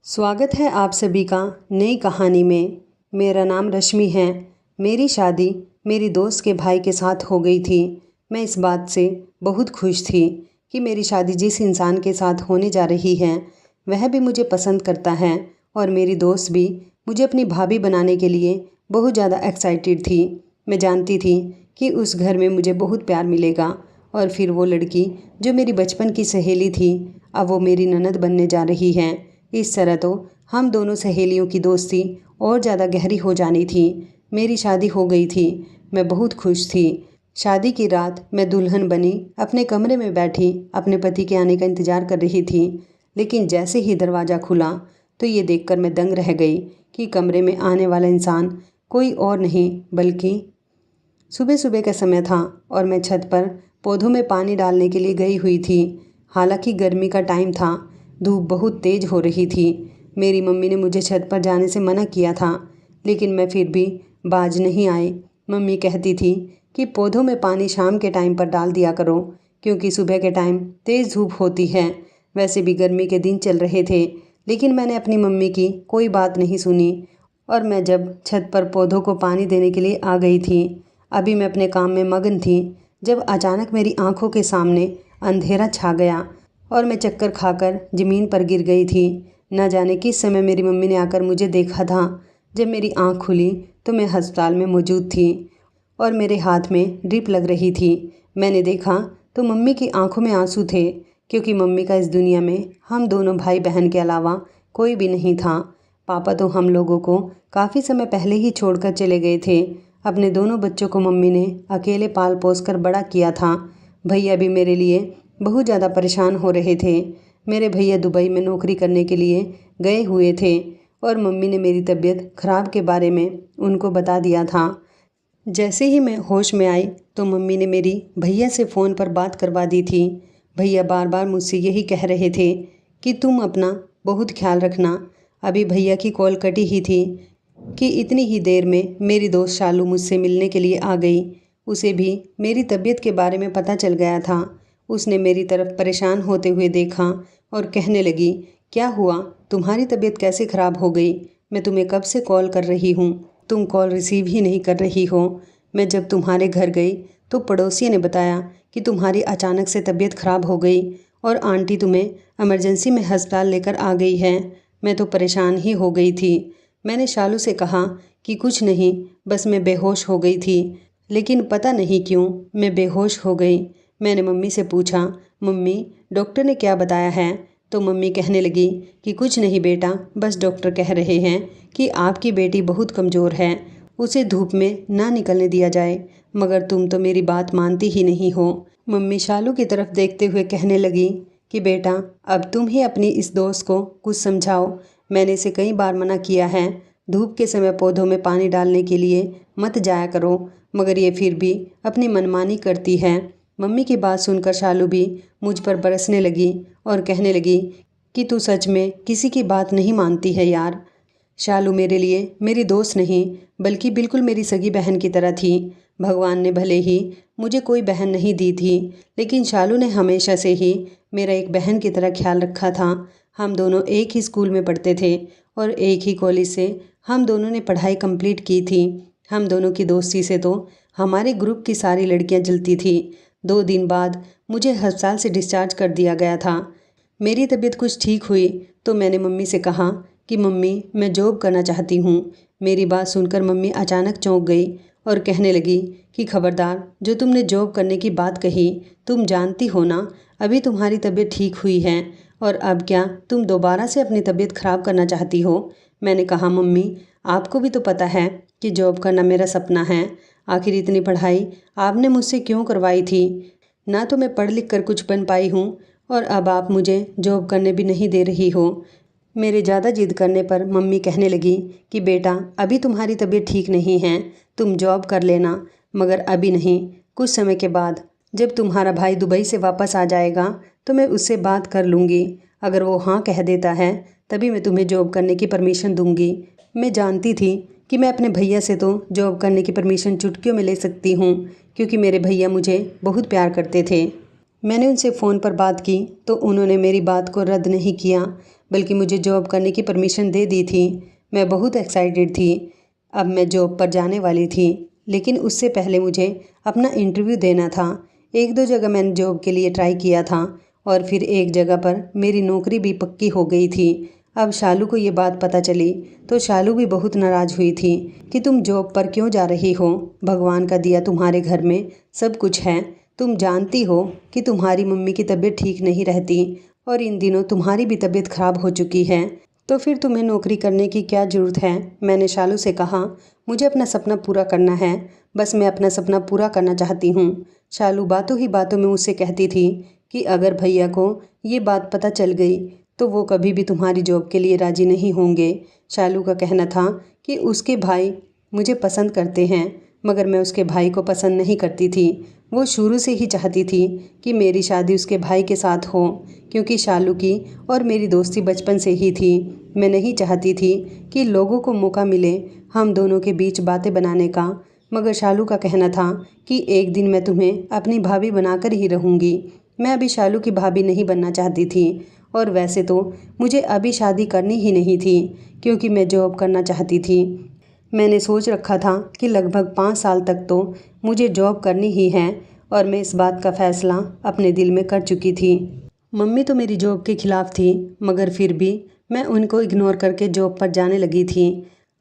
स्वागत है आप सभी का नई कहानी में। मेरा नाम रश्मि है। मेरी शादी मेरी दोस्त के भाई के साथ हो गई थी। मैं इस बात से बहुत खुश थी कि मेरी शादी जिस इंसान के साथ होने जा रही है वह भी मुझे पसंद करता है और मेरी दोस्त भी मुझे अपनी भाभी बनाने के लिए बहुत ज़्यादा एक्साइटेड थी। मैं जानती थी कि उस घर में मुझे बहुत प्यार मिलेगा और फिर वो लड़की जो मेरी बचपन की सहेली थी अब वो मेरी ननद बनने जा रही है। इस तरह तो हम दोनों सहेलियों की दोस्ती और ज़्यादा गहरी हो जानी थी। मेरी शादी हो गई थी। मैं बहुत खुश थी। शादी की रात मैं दुल्हन बनी अपने कमरे में बैठी अपने पति के आने का इंतज़ार कर रही थी। लेकिन जैसे ही दरवाज़ा खुला तो ये देखकर मैं दंग रह गई कि कमरे में आने वाला इंसान कोई और नहीं बल्कि सुबह सुबह का समय था और मैं छत पर पौधों में पानी डालने के लिए गई हुई थी। हालांकि गर्मी का टाइम था, धूप बहुत तेज़ हो रही थी। मेरी मम्मी ने मुझे छत पर जाने से मना किया था लेकिन मैं फिर भी बाज नहीं आई। मम्मी कहती थी कि पौधों में पानी शाम के टाइम पर डाल दिया करो क्योंकि सुबह के टाइम तेज़ धूप होती है। वैसे भी गर्मी के दिन चल रहे थे लेकिन मैंने अपनी मम्मी की कोई बात नहीं सुनी और मैं जब छत पर पौधों को पानी देने के लिए आ गई थी, अभी मैं अपने काम में मगन थी जब अचानक मेरी आंखों के सामने अंधेरा छा गया और मैं चक्कर खाकर ज़मीन पर गिर गई थी। न जाने किस समय मेरी मम्मी ने आकर मुझे देखा था। जब मेरी आंख खुली तो मैं अस्पताल में मौजूद थी और मेरे हाथ में ड्रिप लग रही थी। मैंने देखा तो मम्मी की आंखों में आंसू थे क्योंकि मम्मी का इस दुनिया में हम दोनों भाई बहन के अलावा कोई भी नहीं था। पापा तो हम लोगों को काफ़ी समय पहले ही छोड़कर चले गए थे। अपने दोनों बच्चों को मम्मी ने अकेले पाल पोस कर बड़ा किया था। भैया भी मेरे लिए बहुत ज़्यादा परेशान हो रहे थे। मेरे भैया दुबई में नौकरी करने के लिए गए हुए थे और मम्मी ने मेरी तबीयत ख़राब के बारे में उनको बता दिया था। जैसे ही मैं होश में आई तो मम्मी ने मेरी भैया से फ़ोन पर बात करवा दी थी। भैया बार बार मुझसे यही कह रहे थे कि तुम अपना बहुत ख्याल रखना। अभी भैया की कॉल कटी ही थी कि इतनी ही देर में मेरी दोस्त शालू मुझसे मिलने के लिए आ गई। उसे भी मेरी तबीयत के बारे में पता चल गया था। उसने मेरी तरफ परेशान होते हुए देखा और कहने लगी, क्या हुआ, तुम्हारी तबीयत कैसे ख़राब हो गई? मैं तुम्हें कब से कॉल कर रही हूँ, तुम कॉल रिसीव ही नहीं कर रही हो। मैं जब तुम्हारे घर गई तो पड़ोसी ने बताया कि तुम्हारी अचानक से तबीयत ख़राब हो गई और आंटी तुम्हें इमरजेंसी में अस्पताल लेकर आ गई है। मैं तो परेशान ही हो गई थी। मैंने शालू से कहा कि कुछ नहीं, बस मैं बेहोश हो गई थी। लेकिन पता नहीं क्यों मैं बेहोश हो गई। मैंने मम्मी से पूछा, मम्मी डॉक्टर ने क्या बताया है? तो मम्मी कहने लगी कि कुछ नहीं बेटा, बस डॉक्टर कह रहे हैं कि आपकी बेटी बहुत कमज़ोर है, उसे धूप में ना निकलने दिया जाए। मगर तुम तो मेरी बात मानती ही नहीं हो। मम्मी शालू की तरफ देखते हुए कहने लगी कि बेटा अब तुम ही अपनी इस दोस्त को कुछ समझाओ। मैंने इसे कई बार मना किया है, धूप के समय पौधों में पानी डालने के लिए मत जाया करो, मगर ये फिर भी अपनी मनमानी करती है। मम्मी की बात सुनकर शालू भी मुझ पर बरसने लगी और कहने लगी कि तू सच में किसी की बात नहीं मानती है यार। शालू मेरे लिए मेरी दोस्त नहीं बल्कि बिल्कुल मेरी सगी बहन की तरह थी। भगवान ने भले ही मुझे कोई बहन नहीं दी थी लेकिन शालू ने हमेशा से ही मेरा एक बहन की तरह ख्याल रखा था। हम दोनों एक ही स्कूल में पढ़ते थे और एक ही कॉलेज से हम दोनों ने पढ़ाई कंप्लीट की थी। हम दोनों की दोस्ती से तो हमारे ग्रुप की सारी लड़कियां जलती थी। 2 दिन बाद मुझे अस्पताल से डिस्चार्ज कर दिया गया था। मेरी तबीयत कुछ ठीक हुई तो मैंने मम्मी से कहा कि मम्मी मैं जॉब करना चाहती हूँ। मेरी बात सुनकर मम्मी अचानक चौंक गई और कहने लगी कि खबरदार, जो तुमने जॉब करने की बात कही, तुम जानती हो ना अभी तुम्हारी तबीयत ठीक हुई है और अब क्या तुम दोबारा से अपनी तबीयत ख़राब करना चाहती हो? मैंने कहा मम्मी आपको भी तो पता है कि जॉब करना मेरा सपना है। आखिर इतनी पढ़ाई आपने मुझसे क्यों करवाई थी? ना तो मैं पढ़ लिख कर कुछ बन पाई हूँ और अब आप मुझे जॉब करने भी नहीं दे रही हो। मेरे ज़्यादा जिद करने पर मम्मी कहने लगी कि बेटा अभी तुम्हारी तबीयत ठीक नहीं है, तुम जॉब कर लेना, मगर अभी नहीं, कुछ समय के बाद जब तुम्हारा भाई दुबई से वापस आ जाएगा तो मैं उससे बात कर लूँगी। अगर वो हाँ कह देता है तभी मैं तुम्हें जॉब करने की परमिशन दूँगी। मैं जानती थी कि मैं अपने भैया से तो जॉब करने की परमिशन चुटकियों में ले सकती हूँ क्योंकि मेरे भैया मुझे बहुत प्यार करते थे। मैंने उनसे फ़ोन पर बात की तो उन्होंने मेरी बात को रद्द नहीं किया बल्कि मुझे जॉब करने की परमिशन दे दी थी। मैं बहुत एक्साइटेड थी। अब मैं जॉब पर जाने वाली थी, लेकिन उससे पहले मुझे अपना इंटरव्यू देना था। 1-2 जगह मैंने जॉब के लिए ट्राई किया था और फिर एक जगह पर मेरी नौकरी भी पक्की हो गई थी। अब शालू को ये बात पता चली तो शालू भी बहुत नाराज़ हुई थी कि तुम जॉब पर क्यों जा रही हो? भगवान का दिया तुम्हारे घर में सब कुछ है। तुम जानती हो कि तुम्हारी मम्मी की तबीयत ठीक नहीं रहती और इन दिनों तुम्हारी भी तबीयत खराब हो चुकी है, तो फिर तुम्हें नौकरी करने की क्या ज़रूरत है? मैंने शालू से कहा, मुझे अपना सपना पूरा करना है, बस मैं अपना सपना पूरा करना चाहती हूँ। शालू बातों ही बातों में मुझसे कहती थी कि अगर भैया को ये बात पता चल गई तो वो कभी भी तुम्हारी जॉब के लिए राज़ी नहीं होंगे। शालू का कहना था कि उसके भाई मुझे पसंद करते हैं, मगर मैं उसके भाई को पसंद नहीं करती थी। वो शुरू से ही चाहती थी कि मेरी शादी उसके भाई के साथ हो, क्योंकि शालू की और मेरी दोस्ती बचपन से ही थी। मैं नहीं चाहती थी कि लोगों को मौका मिले हम दोनों के बीच बातें बनाने का, मगर शालू का कहना था कि एक दिन मैं तुम्हें अपनी भाभी बनाकर ही रहूँगी। मैं अभी शालू की भाभी नहीं बनना चाहती थी और वैसे तो मुझे अभी शादी करनी ही नहीं थी, क्योंकि मैं जॉब करना चाहती थी। मैंने सोच रखा था कि लगभग 5 साल तक तो मुझे जॉब करनी ही है और मैं इस बात का फ़ैसला अपने दिल में कर चुकी थी। मम्मी तो मेरी जॉब के ख़िलाफ़ थी, मगर फिर भी मैं उनको इग्नोर करके जॉब पर जाने लगी थी।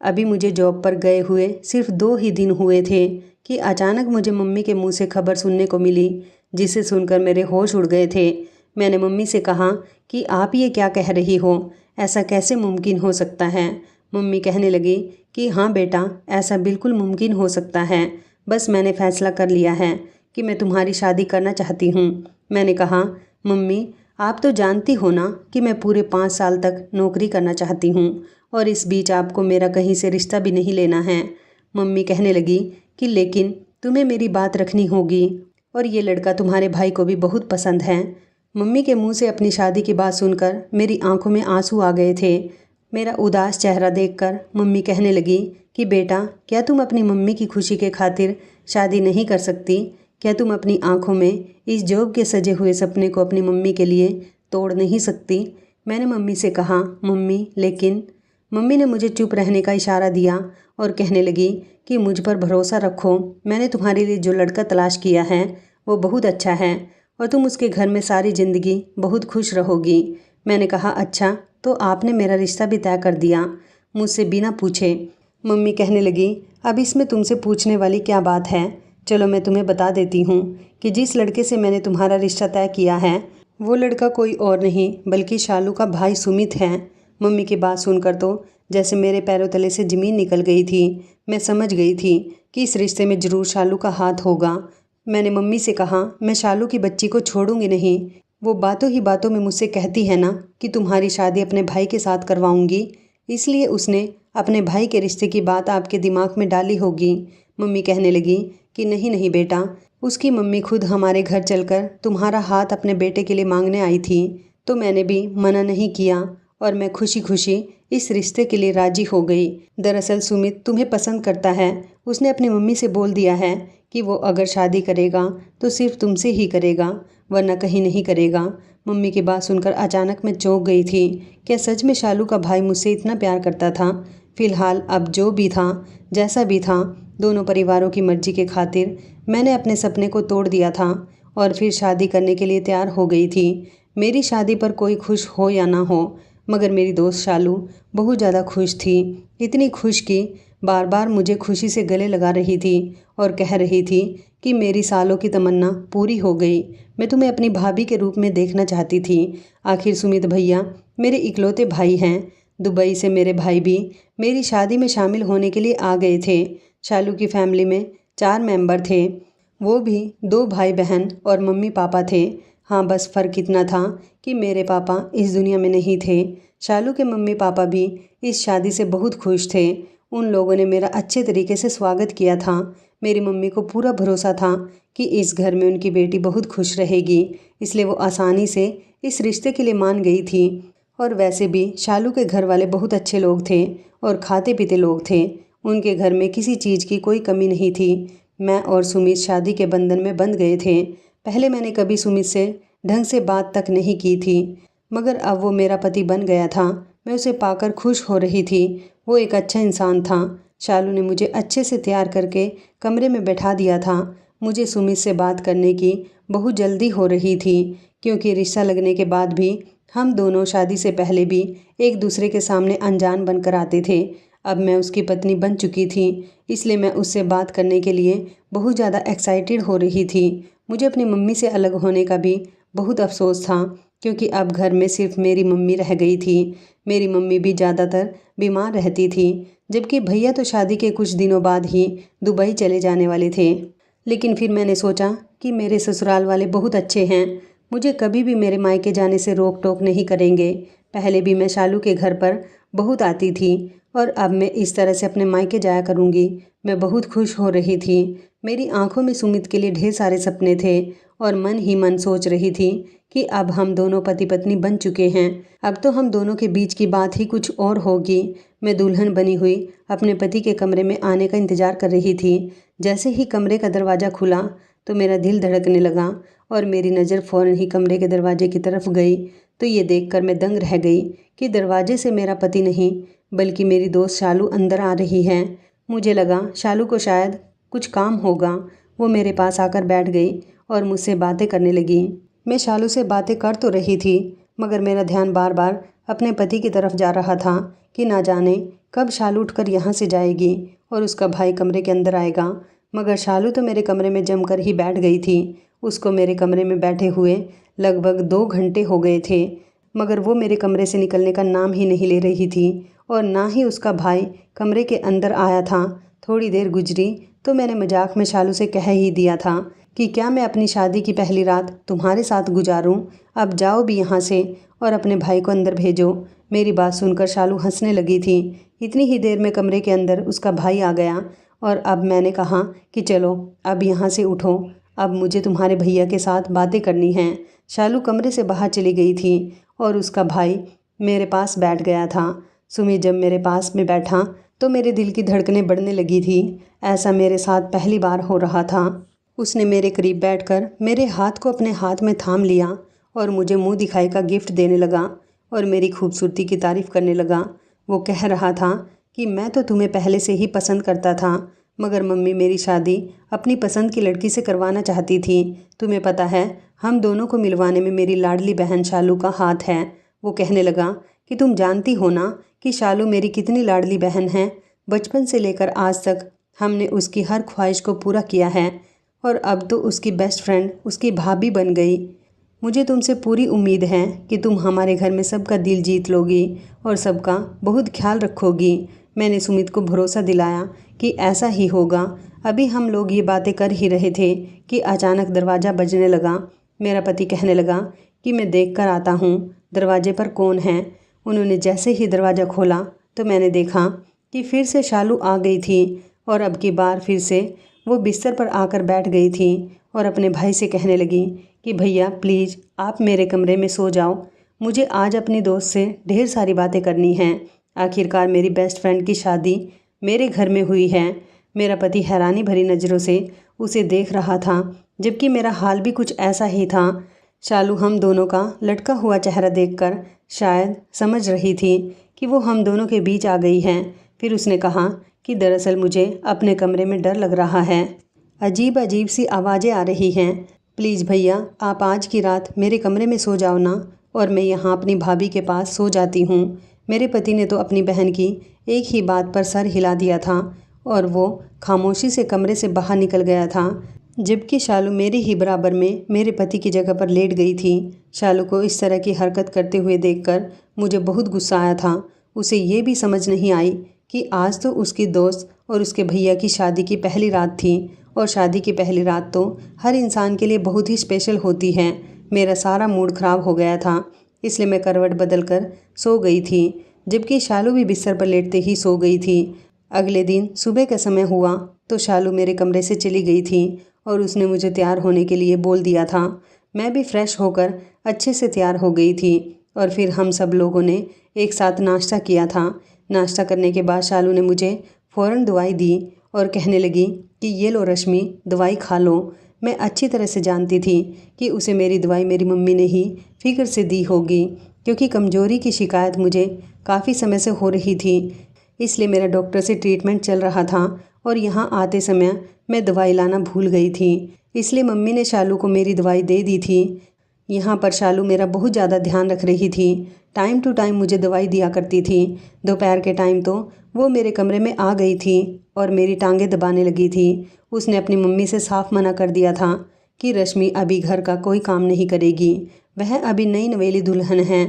अभी मुझे जॉब पर गए हुए सिर्फ 2 ही दिन हुए थे कि अचानक मुझे मम्मी के मुंह से खबर सुनने को मिली, जिसे सुनकर मेरे होश उड़ गए थे। मैंने मम्मी से कहा कि आप ये क्या कह रही हो? ऐसा कैसे मुमकिन हो सकता है? मम्मी कहने लगी कि हाँ बेटा, ऐसा बिल्कुल मुमकिन हो सकता है। बस मैंने फ़ैसला कर लिया है कि मैं तुम्हारी शादी करना चाहती हूँ। मैंने कहा, मम्मी आप तो जानती हो ना कि मैं पूरे 5 साल तक नौकरी करना चाहती हूँ और इस बीच आपको मेरा कहीं से रिश्ता भी नहीं लेना है। मम्मी कहने लगी कि लेकिन तुम्हें मेरी बात रखनी होगी और ये लड़का तुम्हारे भाई को भी बहुत पसंद है। मम्मी के मुंह से अपनी शादी की बात सुनकर मेरी आंखों में आंसू आ गए थे। मेरा उदास चेहरा देखकर मम्मी कहने लगी कि बेटा, क्या तुम अपनी मम्मी की खुशी के खातिर शादी नहीं कर सकती? क्या तुम अपनी आंखों में इस जॉब के सजे हुए सपने को अपनी मम्मी के लिए तोड़ नहीं सकती? मैंने मम्मी से कहा, मम्मी लेकिन। मम्मी ने मुझे चुप रहने का इशारा दिया और कहने लगी कि मुझ पर भरोसा रखो, मैंने तुम्हारे लिए जो लड़का तलाश किया है वो बहुत अच्छा है और तुम उसके घर में सारी ज़िंदगी बहुत खुश रहोगी। मैंने कहा, अच्छा तो आपने मेरा रिश्ता भी तय कर दिया मुझसे बिना पूछे? मम्मी कहने लगी, अब इसमें तुमसे पूछने वाली क्या बात है? चलो मैं तुम्हें बता देती हूँ कि जिस लड़के से मैंने तुम्हारा रिश्ता तय किया है वो लड़का कोई और नहीं बल्कि शालू का भाई सुमित है। मम्मी की बात सुनकर तो जैसे मेरे पैरों तले से ज़मीन निकल गई थी। मैं समझ गई थी कि इस रिश्ते में ज़रूर शालू का हाथ होगा। मैंने मम्मी से कहा, मैं शालू की बच्ची को छोड़ूंगी नहीं। वो बातों ही बातों में मुझसे कहती है ना कि तुम्हारी शादी अपने भाई के साथ करवाऊंगी, इसलिए उसने अपने भाई के रिश्ते की बात आपके दिमाग में डाली होगी। मम्मी कहने लगी कि नहीं नहीं बेटा, उसकी मम्मी खुद हमारे घर चलकर तुम्हारा हाथ अपने बेटे के लिए मांगने आई थी, तो मैंने भी मना नहीं किया और मैं खुशी खुशी इस रिश्ते के लिए राजी हो गई। दरअसल सुमित तुम्हें पसंद करता है। उसने अपनी मम्मी से बोल दिया है कि वो अगर शादी करेगा तो सिर्फ तुमसे ही करेगा, वरना कहीं नहीं करेगा। मम्मी की बात सुनकर अचानक मैं चौंक गई थी। क्या सच में शालू का भाई मुझसे इतना प्यार करता था? फिलहाल अब जो भी था, जैसा भी था, दोनों परिवारों की मर्जी के खातिर मैंने अपने सपने को तोड़ दिया था और फिर शादी करने के लिए तैयार हो गई थी। मेरी शादी पर कोई खुश हो या ना हो, मगर मेरी दोस्त शालू बहुत ज़्यादा खुश थी। इतनी खुश कि बार बार मुझे खुशी से गले लगा रही थी और कह रही थी कि मेरी सालों की तमन्ना पूरी हो गई। मैं तुम्हें अपनी भाभी के रूप में देखना चाहती थी। आखिर सुमित भैया मेरे इकलौते भाई हैं। दुबई से मेरे भाई भी मेरी शादी में शामिल होने के लिए आ गए थे। शालू की फैमिली में 4 मेंबर थे, वो भी 2 भाई बहन और मम्मी पापा थे। हाँ, बस फ़र्क इतना था कि मेरे पापा इस दुनिया में नहीं थे। शालू के मम्मी पापा भी इस शादी से बहुत खुश थे। उन लोगों ने मेरा अच्छे तरीके से स्वागत किया था। मेरी मम्मी को पूरा भरोसा था कि इस घर में उनकी बेटी बहुत खुश रहेगी, इसलिए वो आसानी से इस रिश्ते के लिए मान गई थी। और वैसे भी शालू के घर वाले बहुत अच्छे लोग थे और खाते पीते लोग थे। उनके घर में किसी चीज़ की कोई कमी नहीं थी। मैं और सुमित शादी के बंधन में बंध गए थे। पहले मैंने कभी सुमित से ढंग से बात तक नहीं की थी, मगर अब वो मेरा पति बन गया था। मैं उसे पाकर खुश हो रही थी। वो एक अच्छा इंसान था। शालू ने मुझे अच्छे से तैयार करके कमरे में बैठा दिया था। मुझे सुमित से बात करने की बहुत जल्दी हो रही थी, क्योंकि रिश्ता लगने के बाद भी हम दोनों शादी से पहले भी एक दूसरे के सामने अनजान बनकर आते थे। अब मैं उसकी पत्नी बन चुकी थी, इसलिए मैं उससे बात करने के लिए बहुत ज़्यादा एक्साइटेड हो रही थी। मुझे अपनी मम्मी से अलग होने का भी बहुत अफसोस था, क्योंकि अब घर में सिर्फ मेरी मम्मी रह गई थी। मेरी मम्मी भी ज़्यादातर बीमार रहती थी, जबकि भैया तो शादी के कुछ दिनों बाद ही दुबई चले जाने वाले थे। लेकिन फिर मैंने सोचा कि मेरे ससुराल वाले बहुत अच्छे हैं, मुझे कभी भी मेरे मायके जाने से रोक टोक नहीं करेंगे। पहले भी मैं शालू के घर पर बहुत आती थी और अब मैं इस तरह से अपने मायके जाया करूँगी। मैं बहुत खुश हो रही थी। मेरी आंखों में सुमित के लिए ढेर सारे सपने थे और मन ही मन सोच रही थी कि अब हम दोनों पति पत्नी बन चुके हैं। अब तो हम दोनों के बीच की बात ही कुछ और होगी। मैं दुल्हन बनी हुई अपने पति के कमरे में आने का इंतज़ार कर रही थी। जैसे ही कमरे का दरवाज़ा खुला तो मेरा दिल धड़कने लगा और मेरी नज़र फ़ौरन ही कमरे के दरवाजे की तरफ गई। तो ये देखकर मैं दंग रह गई कि दरवाजे से मेरा पति नहीं बल्कि मेरी दोस्त शालू अंदर आ रही है। मुझे लगा शालू को शायद कुछ काम होगा। वो मेरे पास आकर बैठ गई और मुझसे बातें करने लगी। मैं शालू से बातें कर तो रही थी, मगर मेरा ध्यान बार बार अपने पति की तरफ जा रहा था कि ना जाने कब शालू उठकर यहाँ से जाएगी और उसका भाई कमरे के अंदर आएगा। मगर शालू तो मेरे कमरे में जमकर ही बैठ गई थी। उसको मेरे कमरे में बैठे हुए लगभग 2 घंटे हो गए थे, मगर वो मेरे कमरे से निकलने का नाम ही नहीं ले रही थी और ना ही उसका भाई कमरे के अंदर आया था। थोड़ी देर गुजरी तो मैंने मजाक में शालू से कह ही दिया था कि क्या मैं अपनी शादी की पहली रात तुम्हारे साथ गुजारूं? अब जाओ भी यहाँ से और अपने भाई को अंदर भेजो। मेरी बात सुनकर शालू हंसने लगी थी। इतनी ही देर में कमरे के अंदर उसका भाई आ गया और अब मैंने कहा कि चलो अब यहाँ से उठो, अब मुझे तुम्हारे भैया के साथ बातें करनी हैं। शालू कमरे से बाहर चली गई थी और उसका भाई मेरे पास बैठ गया था। सुमित जब मेरे पास में बैठा तो मेरे दिल की धड़कनें बढ़ने लगी थी। ऐसा मेरे साथ पहली बार हो रहा था। उसने मेरे करीब बैठकर मेरे हाथ को अपने हाथ में थाम लिया और मुझे मुंह दिखाई का गिफ्ट देने लगा और मेरी खूबसूरती की तारीफ़ करने लगा। वो कह रहा था कि मैं तो तुम्हें पहले से ही पसंद करता था, मगर मम्मी मेरी शादी अपनी पसंद की लड़की से करवाना चाहती थी। तुम्हें पता है हम दोनों को मिलवाने में मेरी लाडली बहन शालू का हाथ है। वो कहने लगा कि तुम जानती हो ना कि शालू मेरी कितनी लाडली बहन है। बचपन से लेकर आज तक हमने उसकी हर ख्वाहिश को पूरा किया है और अब तो उसकी बेस्ट फ्रेंड उसकी भाभी बन गई। मुझे तुमसे पूरी उम्मीद है कि तुम हमारे घर में सबका दिल जीत लोगी और सबका बहुत ख्याल रखोगी। मैंने सुमित को भरोसा दिलाया कि ऐसा ही होगा। अभी हम लोग ये बातें कर ही रहे थे कि अचानक दरवाज़ा बजने लगा। मेरा पति कहने लगा कि मैं देख कर आता हूँ दरवाजे पर कौन है। उन्होंने जैसे ही दरवाज़ा खोला तो मैंने देखा कि फिर से शालू आ गई थी और अब की बार फिर से वो बिस्तर पर आकर बैठ गई थी और अपने भाई से कहने लगी कि भैया प्लीज़ आप मेरे कमरे में सो जाओ, मुझे आज अपनी दोस्त से ढेर सारी बातें करनी हैं। आखिरकार मेरी बेस्ट फ्रेंड की शादी मेरे घर में हुई है। मेरा पति हैरानी भरी नज़रों से उसे देख रहा था, जबकि मेरा हाल भी कुछ ऐसा ही था। शालू हम दोनों का लटका हुआ चेहरा देखकर शायद समझ रही थी कि वो हम दोनों के बीच आ गई है। फिर उसने कहा कि दरअसल मुझे अपने कमरे में डर लग रहा है, अजीब अजीब सी आवाज़ें आ रही हैं। प्लीज़ भैया आप आज की रात मेरे कमरे में सो जाओ ना और मैं यहाँ अपनी भाभी के पास सो जाती हूँ। मेरे पति ने तो अपनी बहन की एक ही बात पर सर हिला दिया था और वो खामोशी से कमरे से बाहर निकल गया था, जबकि शालू मेरे ही बराबर में मेरे पति की जगह पर लेट गई थी। शालू को इस तरह की हरकत करते हुए देखकर मुझे बहुत गुस्सा आया था। उसे ये भी समझ नहीं आई कि आज तो उसकी दोस्त और उसके भैया की शादी की पहली रात थी और शादी की पहली रात तो हर इंसान के लिए बहुत ही स्पेशल होती है। मेरा सारा मूड ख़राब हो गया था, इसलिए मैं करवट बदल कर सो गई थी, जबकि शालू भी बिस्तर पर लेटते ही सो गई थी। अगले दिन सुबह का समय हुआ तो शालू मेरे कमरे से चली गई थी और उसने मुझे तैयार होने के लिए बोल दिया था। मैं भी फ्रेश होकर अच्छे से तैयार हो गई थी और फिर हम सब लोगों ने एक साथ नाश्ता किया था। नाश्ता करने के बाद शालू ने मुझे फ़ौरन दवाई दी और कहने लगी कि ये लो रश्मि, दवाई खा लो। मैं अच्छी तरह से जानती थी कि उसे मेरी दवाई मेरी मम्मी ने ही फ़िक्र से दी होगी। क्योंकि कमज़ोरी की शिकायत मुझे काफ़ी समय से हो रही थी। इसलिए मेरा डॉक्टर से ट्रीटमेंट चल रहा था और यहाँ आते समय मैं दवाई लाना भूल गई थी। इसलिए मम्मी ने शालू को मेरी दवाई दे दी थी। यहाँ पर शालू मेरा बहुत ज़्यादा ध्यान रख रही थी। टाइम टू टाइम मुझे दवाई दिया करती थी। दोपहर के टाइम तो वो मेरे कमरे में आ गई थी और मेरी टांगें दबाने लगी थी। उसने अपनी मम्मी से साफ मना कर दिया था कि रश्मि अभी घर का कोई काम नहीं करेगी, वह अभी नई नवेली दुल्हन है।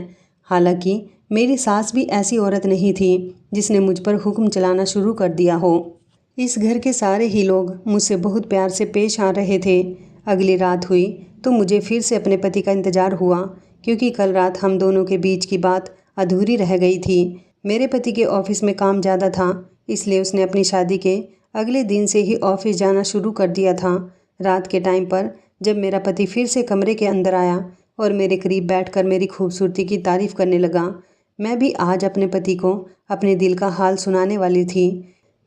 हालांकि मेरी सास भी ऐसी औरत नहीं थी जिसने मुझ पर हुक्म चलाना शुरू कर दिया हो। इस घर के सारे ही लोग मुझसे बहुत प्यार से पेश आ रहे थे। अगली रात हुई तो मुझे फिर से अपने पति का इंतज़ार हुआ, क्योंकि कल रात हम दोनों के बीच की बात अधूरी रह गई थी। मेरे पति के ऑफिस में काम ज़्यादा था, इसलिए उसने अपनी शादी के अगले दिन से ही ऑफिस जाना शुरू कर दिया था। रात के टाइम पर जब मेरा पति फिर से कमरे के अंदर आया और मेरे करीब बैठकर मेरी खूबसूरती की तारीफ़ करने लगा, मैं भी आज अपने पति को अपने दिल का हाल सुनाने वाली थी।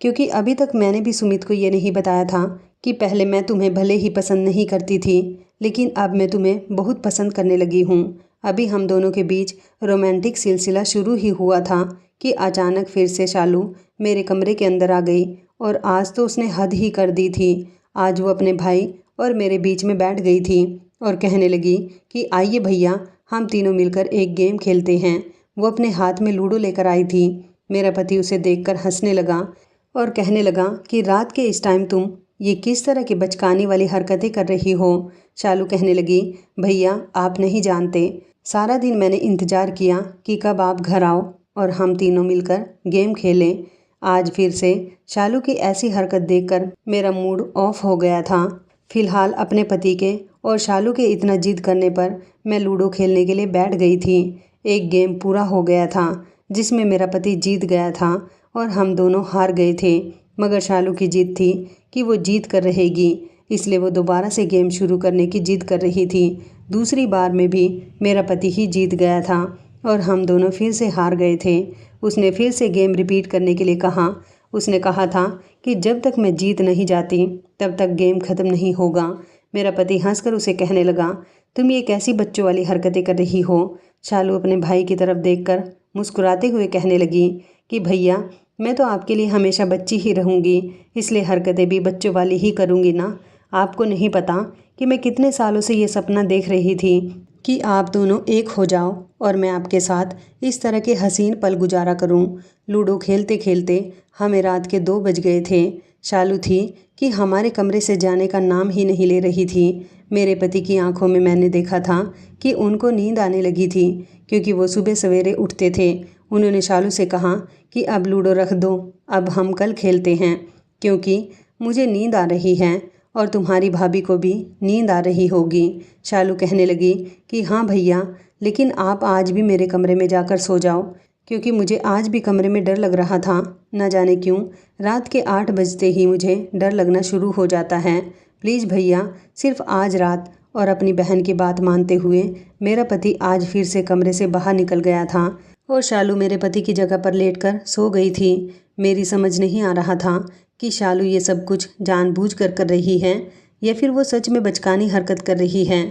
क्योंकि अभी तक मैंने भी सुमित को ये नहीं बताया था कि पहले मैं तुम्हें भले ही पसंद नहीं करती थी, लेकिन अब मैं तुम्हें बहुत पसंद करने लगी हूँ। अभी हम दोनों के बीच रोमांटिक सिलसिला शुरू ही हुआ था कि अचानक फिर से शालू मेरे कमरे के अंदर आ गई और आज तो उसने हद ही कर दी थी। आज वो अपने भाई और मेरे बीच में बैठ गई थी और कहने लगी कि आइए भैया, हम तीनों मिलकर एक गेम खेलते हैं। वो अपने हाथ में लूडो लेकर आई थी। मेरा पति उसे देखकर हंसने लगा और कहने लगा कि रात के इस टाइम तुम ये किस तरह की बचकाने वाली हरकतें कर रही हो। शालू कहने लगी, भैया आप नहीं जानते, सारा दिन मैंने इंतज़ार किया कि कब आप घर आओ और हम तीनों मिलकर गेम खेलें। आज फिर से शालू की ऐसी हरकत देखकर मेरा मूड ऑफ हो गया था। फिलहाल अपने पति के और शालू के इतना जिद करने पर मैं लूडो खेलने के लिए बैठ गई थी। एक गेम पूरा हो गया था जिसमें मेरा पति जीत गया था और हम दोनों हार गए थे, मगर शालू की जिद थी कि वो जीत कर रहेगी, इसलिए वो दोबारा से गेम शुरू करने की जिद कर रही थी। दूसरी बार में भी मेरा पति ही जीत गया था और हम दोनों फिर से हार गए थे। उसने फिर से गेम रिपीट करने के लिए कहा। उसने कहा था कि जब तक मैं जीत नहीं जाती तब तक गेम ख़त्म नहीं होगा। मेरा पति हंसकर उसे कहने लगा, तुम ये कैसी बच्चों वाली हरकतें कर रही हो। शालू अपने भाई की तरफ देखकर मुस्कुराते हुए कहने लगी कि भैया, मैं तो आपके लिए हमेशा बच्ची ही रहूँगी, इसलिए हरकतें भी बच्चों वाली ही करूँगी ना। आपको नहीं पता कि मैं कितने सालों से ये सपना देख रही थी कि आप दोनों एक हो जाओ और मैं आपके साथ इस तरह के हसीन पल गुजारा करूं। लूडो खेलते खेलते हमें रात के 2 बज गए थे। शालू थी कि हमारे कमरे से जाने का नाम ही नहीं ले रही थी। मेरे पति की आंखों में मैंने देखा था कि उनको नींद आने लगी थी, क्योंकि वो सुबह सवेरे उठते थे। उन्होंने शालू से कहा कि अब लूडो रख दो, अब हम कल खेलते हैं, क्योंकि मुझे नींद आ रही है और तुम्हारी भाभी को भी नींद आ रही होगी। शालू कहने लगी कि हाँ भैया, लेकिन आप आज भी मेरे कमरे में जाकर सो जाओ, क्योंकि मुझे आज भी कमरे में डर लग रहा था। न जाने क्यों रात के 8 बजते ही मुझे डर लगना शुरू हो जाता है। प्लीज़ भैया, सिर्फ आज रात। और अपनी बहन की बात मानते हुए मेरा पति आज फिर से कमरे से बाहर निकल गया था और शालू मेरे पति की जगह पर लेटकर सो गई थी। मेरी समझ नहीं आ रहा था कि शालू ये सब कुछ जानबूझकर कर रही है या फिर वो सच में बचकानी हरकत कर रही है।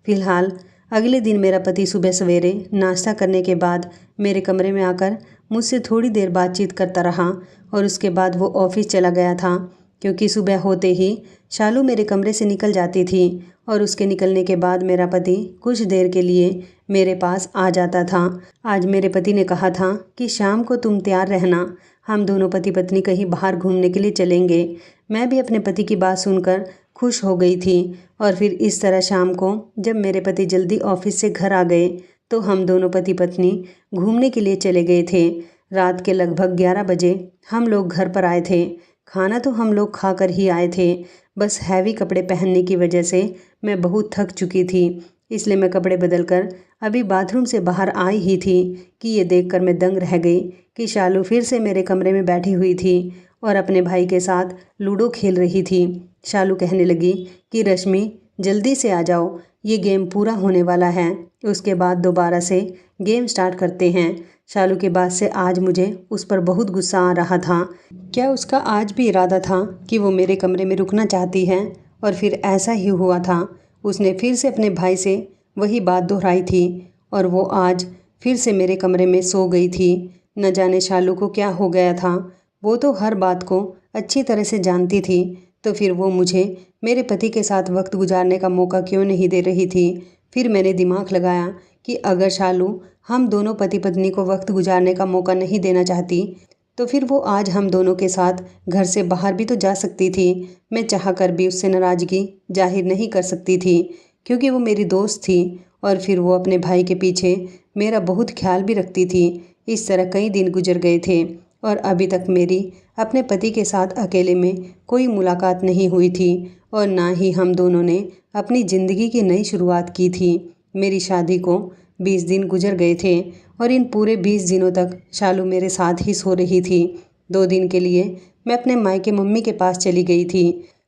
फिलहाल अगले दिन मेरा पति सुबह सवेरे नाश्ता करने के बाद मेरे कमरे में आकर मुझसे थोड़ी देर बातचीत करता रहा और उसके बाद वो ऑफिस चला गया था, क्योंकि सुबह होते ही शालू मेरे कमरे से निकल जाती थी और उसके निकलने के बाद मेरा पति कुछ देर के लिए मेरे पास आ जाता था। आज मेरे पति ने कहा था कि शाम को तुम तैयार रहना, हम दोनों पति पत्नी कहीं बाहर घूमने के लिए चलेंगे। मैं भी अपने पति की बात सुनकर खुश हो गई थी और फिर इस तरह शाम को जब मेरे पति जल्दी ऑफिस से घर आ गए तो हम दोनों पति पत्नी घूमने के लिए चले गए थे। रात के लगभग 11 बजे हम लोग घर पर आए थे। खाना तो हम लोग खाकर ही आए थे, बस हैवी कपड़े पहनने की वजह से मैं बहुत थक चुकी थी, इसलिए मैं कपड़े बदलकर अभी बाथरूम से बाहर आई ही थी कि ये देखकर मैं दंग रह गई कि शालू फिर से मेरे कमरे में बैठी हुई थी और अपने भाई के साथ लूडो खेल रही थी। शालू कहने लगी कि रश्मि, जल्दी से आ जाओ, ये गेम पूरा होने वाला है, उसके बाद दोबारा से गेम स्टार्ट करते हैं। शालू के बाद से आज मुझे उस पर बहुत गुस्सा आ रहा था। क्या उसका आज भी इरादा था कि वो मेरे कमरे में रुकना चाहती है? और फिर ऐसा ही हुआ था। उसने फिर से अपने भाई से वही बात दोहराई थी और वो आज फिर से मेरे कमरे में सो गई थी। न जाने शालू को क्या हो गया था। वो तो हर बात को अच्छी तरह से जानती थी, तो फिर वो मुझे मेरे पति के साथ वक्त गुजारने का मौका क्यों नहीं दे रही थी। फिर मैंने दिमाग लगाया कि अगर शालू हम दोनों पति पत्नी को वक्त गुजारने का मौका नहीं देना चाहती, तो फिर वो आज हम दोनों के साथ घर से बाहर भी तो जा सकती थी। मैं चाह कर भी उससे नाराज़गी जाहिर नहीं कर सकती थी, क्योंकि वो मेरी दोस्त थी और फिर वो अपने भाई के पीछे मेरा बहुत ख्याल भी रखती थी। इस तरह कई दिन गुजर गए थे और अभी तक मेरी अपने पति के साथ अकेले में कोई मुलाकात नहीं हुई थी और ना ही हम दोनों ने अपनी ज़िंदगी की नई शुरुआत की थी। मेरी शादी को 20 दिन गुजर गए थे और इन पूरे 20 दिनों तक शालू मेरे साथ ही सो रही थी। 2 दिन के लिए मैं अपने मायके मम्मी के पास चली गई थी।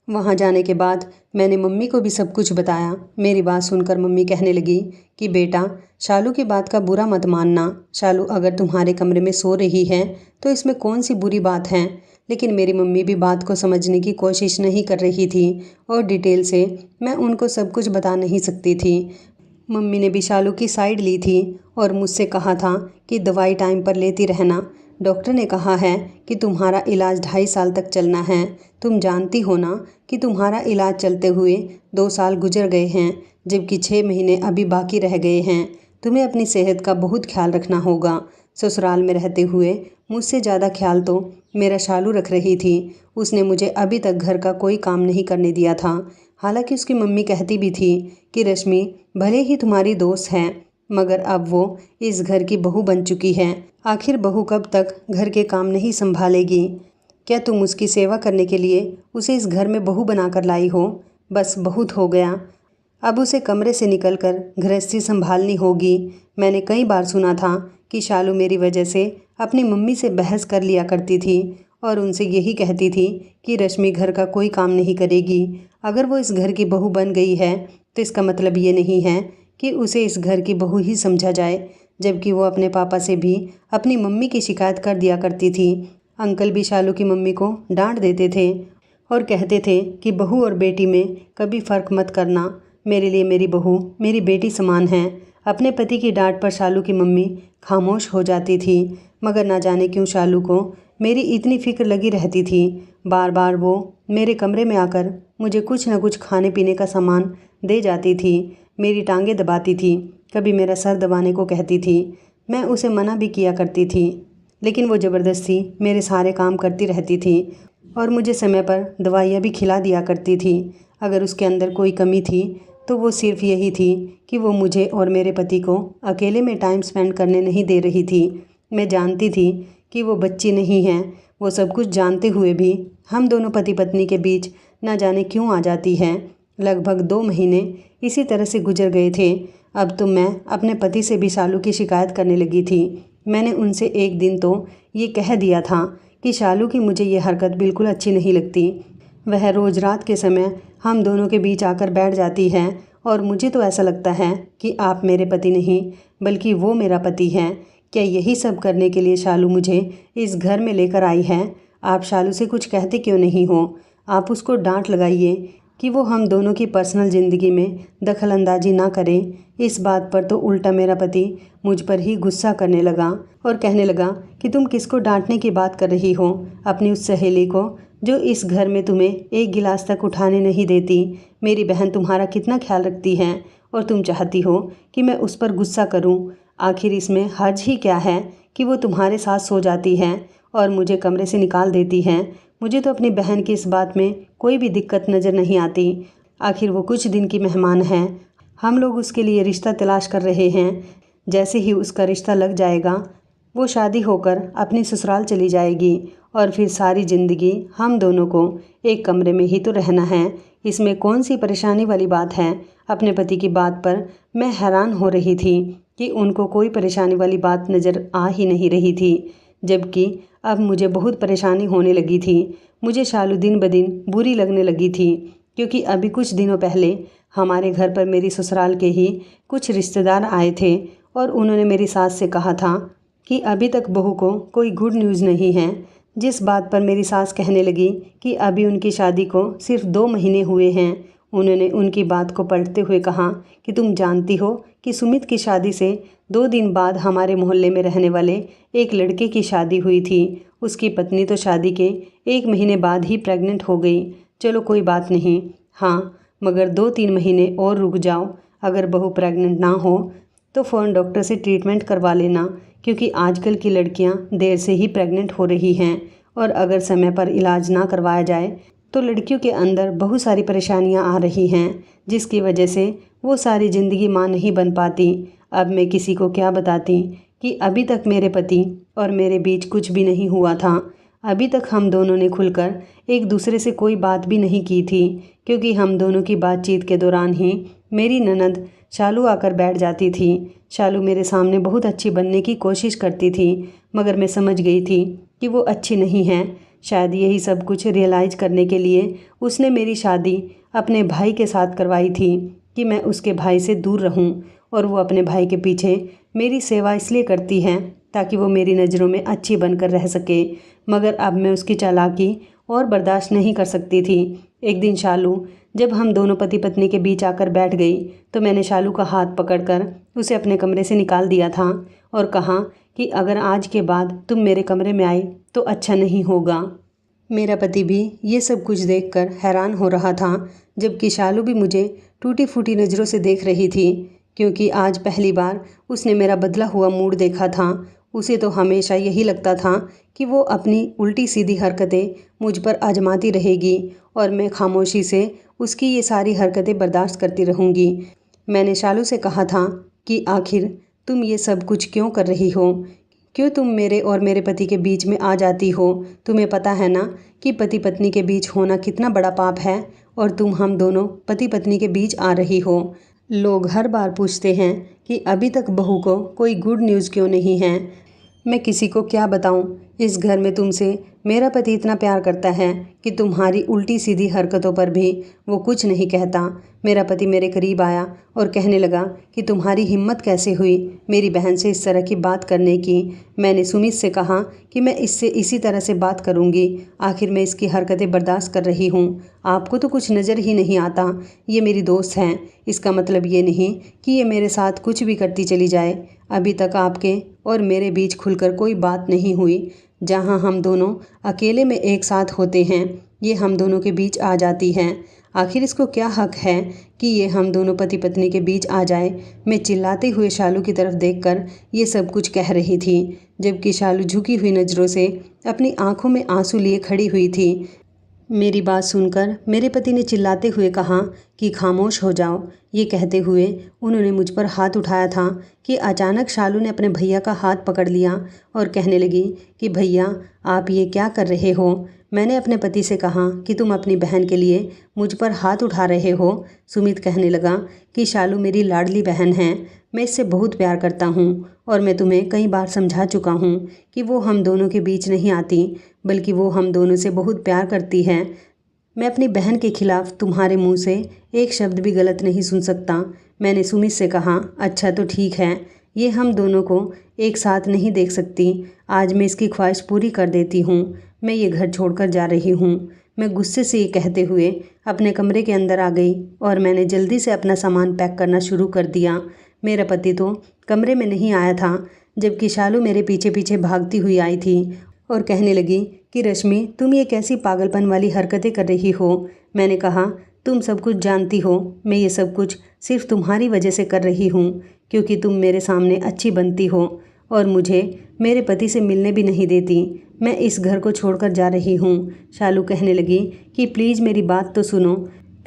वहाँ जाने के बाद मैंने मम्मी को भी सब कुछ बताया। मेरी बात सुनकर मम्मी कहने लगी कि बेटा, शालू की बात का बुरा मत मानना। शालू अगर तुम्हारे कमरे में सो रही है तो इसमें कौन सी बुरी बात है। लेकिन मेरी मम्मी भी बात को समझने की कोशिश नहीं कर रही थी और डिटेल से मैं उनको सब कुछ बता नहीं सकती थी। मम्मी ने भी शालू की साइड ली थी और मुझसे कहा था कि दवाई टाइम पर लेती रहना। डॉक्टर ने कहा है कि तुम्हारा इलाज 2.5 साल तक चलना है। तुम जानती हो ना कि तुम्हारा इलाज चलते हुए 2 साल गुजर गए हैं, जबकि 6 महीने अभी बाकी रह गए हैं। तुम्हें अपनी सेहत का बहुत ख्याल रखना होगा। ससुराल में रहते हुए मुझसे ज़्यादा ख्याल तो मेरा शालू रख रही थी। उसने मुझे अभी तक घर का कोई काम नहीं करने दिया था। हालांकि उसकी मम्मी कहती भी थी कि रश्मि भले ही तुम्हारी दोस्त है, मगर अब वो इस घर की बहू बन चुकी है। आखिर बहू कब तक घर के काम नहीं संभालेगी। क्या तुम उसकी सेवा करने के लिए उसे इस घर में बहू बनाकर लाई हो? बस बहुत हो गया। अब उसे कमरे से निकलकर गृहस्थी संभालनी होगी। मैंने कई बार सुना था कि शालू मेरी वजह से अपनी मम्मी से बहस कर लिया करती थी और उनसे यही कहती थी कि रश्मि घर का कोई काम नहीं करेगी। अगर वो इस घर की बहू बन गई है तो इसका मतलब ये नहीं है कि उसे इस घर की बहू ही समझा जाए। जबकि वो अपने पापा से भी अपनी मम्मी की शिकायत कर दिया करती थी। अंकल भी शालू की मम्मी को डांट देते थे और कहते थे कि बहू और बेटी में कभी फ़र्क मत करना। मेरे लिए मेरी बहू मेरी बेटी समान है। अपने पति की डांट पर शालू की मम्मी खामोश हो जाती थी, मगर ना जाने क्यों शालू को मेरी इतनी फ़िक्र लगी रहती थी। बार बार वो मेरे कमरे में आकर मुझे कुछ न कुछ खाने पीने का सामान दे जाती थी, मेरी टांगें दबाती थी, कभी मेरा सर दबाने को कहती थी। मैं उसे मना भी किया करती थी, लेकिन वो ज़बरदस्ती मेरे सारे काम करती रहती थी और मुझे समय पर दवाइयाँ भी खिला दिया करती थी। अगर उसके अंदर कोई कमी थी तो वो सिर्फ़ यही थी कि वो मुझे और मेरे पति को अकेले में टाइम स्पेंड करने नहीं दे रही थी। मैं जानती थी कि वो बच्ची नहीं है। वो सब कुछ जानते हुए भी हम दोनों पति पत्नी के बीच न जाने क्यों आ जाती है। लगभग 2 महीने इसी तरह से गुजर गए थे। अब तो मैं अपने पति से भी शालू की शिकायत करने लगी थी। मैंने उनसे एक दिन तो ये कह दिया था कि शालू की मुझे ये हरकत बिल्कुल अच्छी नहीं लगती। वह रोज़ रात के समय हम दोनों के बीच आकर बैठ जाती है और मुझे तो ऐसा लगता है कि आप मेरे पति नहीं बल्कि वो मेरा पति है। क्या यही सब करने के लिए शालू मुझे इस घर में लेकर आई है? आप शालू से कुछ कहते क्यों नहीं हो? आप उसको डांट लगाइए कि वो हम दोनों की पर्सनल ज़िंदगी में दखल अंदाजी ना करें। इस बात पर तो उल्टा मेरा पति मुझ पर ही गुस्सा करने लगा और कहने लगा कि तुम किसको डांटने की बात कर रही हो? अपनी उस सहेली को जो इस घर में तुम्हें एक गिलास तक उठाने नहीं देती। मेरी बहन तुम्हारा कितना ख्याल रखती है और तुम चाहती हो कि मैं उस पर गुस्सा करूं। आखिर इसमें हर्ज ही क्या है कि वो तुम्हारे साथ सो जाती है और मुझे कमरे से निकाल देती है। मुझे तो अपनी बहन की इस बात में कोई भी दिक्कत नज़र नहीं आती। आखिर वो कुछ दिन की मेहमान है। हम लोग उसके लिए रिश्ता तलाश कर रहे हैं। जैसे ही उसका रिश्ता लग जाएगा वो शादी होकर अपनी ससुराल चली जाएगी और फिर सारी ज़िंदगी हम दोनों को एक कमरे में ही तो रहना है। इसमें कौन सी परेशानी वाली बात है? अपने पति की बात पर मैं हैरान हो रही थी कि उनको कोई परेशानी वाली बात नज़र आ ही नहीं रही थी, जबकि अब मुझे बहुत परेशानी होने लगी थी। मुझे शालू दिन ब दिन बुरी लगने लगी थी, क्योंकि अभी कुछ दिनों पहले हमारे घर पर मेरी ससुराल के ही कुछ रिश्तेदार आए थे और उन्होंने मेरी सास से कहा था कि अभी तक बहू को कोई गुड न्यूज़ नहीं है। जिस बात पर मेरी सास कहने लगी कि अभी उनकी शादी को सिर्फ 2 महीने हुए हैं। उन्होंने उनकी बात को पलटते हुए कहा कि तुम जानती हो कि सुमित की शादी से 2 दिन बाद हमारे मोहल्ले में रहने वाले एक लड़के की शादी हुई थी। उसकी पत्नी तो शादी के 1 महीने बाद ही प्रेग्नेंट हो गई। चलो कोई बात नहीं, हाँ मगर 2-3 महीने और रुक जाओ। अगर बहू प्रेग्नेंट ना हो तो फ़ौरन डॉक्टर से ट्रीटमेंट करवा लेना, क्योंकि आजकल की लड़कियां देर से ही प्रेग्नेंट हो रही हैं और अगर समय पर इलाज ना करवाया जाए तो लड़कियों के अंदर बहुत सारी परेशानियां आ रही हैं, जिसकी वजह से वो सारी ज़िंदगी माँ नहीं बन पाती। अब मैं किसी को क्या बताती कि अभी तक मेरे पति और मेरे बीच कुछ भी नहीं हुआ था। अभी तक हम दोनों ने खुलकर एक दूसरे से कोई बात भी नहीं की थी, क्योंकि हम दोनों की बातचीत के दौरान ही मेरी ननद शालू आकर बैठ जाती थी। शालू मेरे सामने बहुत अच्छी बनने की कोशिश करती थी, मगर मैं समझ गई थी कि वो अच्छी नहीं है। शायद यही सब कुछ रियलाइज़ करने के लिए उसने मेरी शादी अपने भाई के साथ करवाई थी कि मैं उसके भाई से दूर रहूं, और वो अपने भाई के पीछे मेरी सेवा इसलिए करती है ताकि वो मेरी नज़रों में अच्छी बनकर रह सके। मगर अब मैं उसकी चालाकी और बर्दाश्त नहीं कर सकती थी। एक दिन शालू जब हम दोनों पति पत्नी के बीच आकर बैठ गई तो मैंने शालू का हाथ पकड़कर उसे अपने कमरे से निकाल दिया था और कहा कि अगर आज के बाद तुम मेरे कमरे में आई तो अच्छा नहीं होगा। मेरा पति भी ये सब कुछ देखकर हैरान हो रहा था, जबकि शालू भी मुझे टूटी फूटी नज़रों से देख रही थी, क्योंकि आज पहली बार उसने मेरा बदला हुआ मूड देखा था। उसे तो हमेशा यही लगता था कि वो अपनी उल्टी सीधी हरकतें मुझ पर आजमाती रहेगी और मैं खामोशी से उसकी ये सारी हरकतें बर्दाश्त करती रहूँगी। मैंने शालू से कहा था कि आखिर तुम ये सब कुछ क्यों कर रही हो? क्यों तुम मेरे और मेरे पति के बीच में आ जाती हो? तुम्हें पता है ना कि पति पत्नी के बीच होना कितना बड़ा पाप है, और तुम हम दोनों पति पत्नी के बीच आ रही हो। लोग हर बार पूछते हैं कि अभी तक बहू को कोई गुड न्यूज़ क्यों नहीं है। मैं किसी को क्या बताऊं? इस घर में तुमसे मेरा पति इतना प्यार करता है कि तुम्हारी उल्टी सीधी हरकतों पर भी वो कुछ नहीं कहता। मेरा पति मेरे करीब आया और कहने लगा कि तुम्हारी हिम्मत कैसे हुई मेरी बहन से इस तरह की बात करने की। मैंने सुमित से कहा कि मैं इससे इसी तरह से बात करूंगी, आखिर मैं इसकी हरकतें बर्दाश्त कर रही हूँ। आपको तो कुछ नज़र ही नहीं आता। ये मेरी दोस्त हैं, इसका मतलब ये नहीं कि ये मेरे साथ कुछ भी करती चली जाए। अभी तक आपके और मेरे बीच खुलकर कोई बात नहीं हुई। जहाँ हम दोनों अकेले में एक साथ होते हैं, ये हम दोनों के बीच आ जाती हैं। आखिर इसको क्या हक है कि ये हम दोनों पति पत्नी के बीच आ जाए? मैं चिल्लाते हुए शालू की तरफ देखकर ये सब कुछ कह रही थी, जबकि शालू झुकी हुई नज़रों से अपनी आंखों में आंसू लिए खड़ी हुई थी। मेरी बात सुनकर मेरे पति ने चिल्लाते हुए कहा कि खामोश हो जाओ। ये कहते हुए उन्होंने मुझ पर हाथ उठाया था कि अचानक शालू ने अपने भैया का हाथ पकड़ लिया और कहने लगी कि भैया आप ये क्या कर रहे हो? मैंने अपने पति से कहा कि तुम अपनी बहन के लिए मुझ पर हाथ उठा रहे हो। सुमित कहने लगा कि शालू मेरी लाडली बहन है, मैं इससे बहुत प्यार करता हूँ और मैं तुम्हें कई बार समझा चुका हूँ कि वो हम दोनों के बीच नहीं आती, बल्कि वो हम दोनों से बहुत प्यार करती है। मैं अपनी बहन के खिलाफ तुम्हारे मुंह से एक शब्द भी गलत नहीं सुन सकता। मैंने सुमित से कहा अच्छा तो ठीक है, ये हम दोनों को एक साथ नहीं देख सकती। आज मैं इसकी ख्वाहिश पूरी कर देती हूँ। मैं ये घर छोड़कर जा रही हूँ। मैं गुस्से से ये कहते हुए अपने कमरे के अंदर आ गई और मैंने जल्दी से अपना सामान पैक करना शुरू कर दिया। मेरा पति तो कमरे में नहीं आया था, जबकि शालू मेरे पीछे पीछे भागती हुई आई थी और कहने लगी कि रश्मि तुम ये कैसी पागलपन वाली हरकतें कर रही हो। मैंने कहा तुम सब कुछ जानती हो, मैं ये सब कुछ सिर्फ तुम्हारी वजह से कर रही हूँ, क्योंकि तुम मेरे सामने अच्छी बनती हो और मुझे मेरे पति से मिलने भी नहीं देती। मैं इस घर को छोड़कर जा रही हूँ। शालू कहने लगी कि प्लीज़ मेरी बात तो सुनो।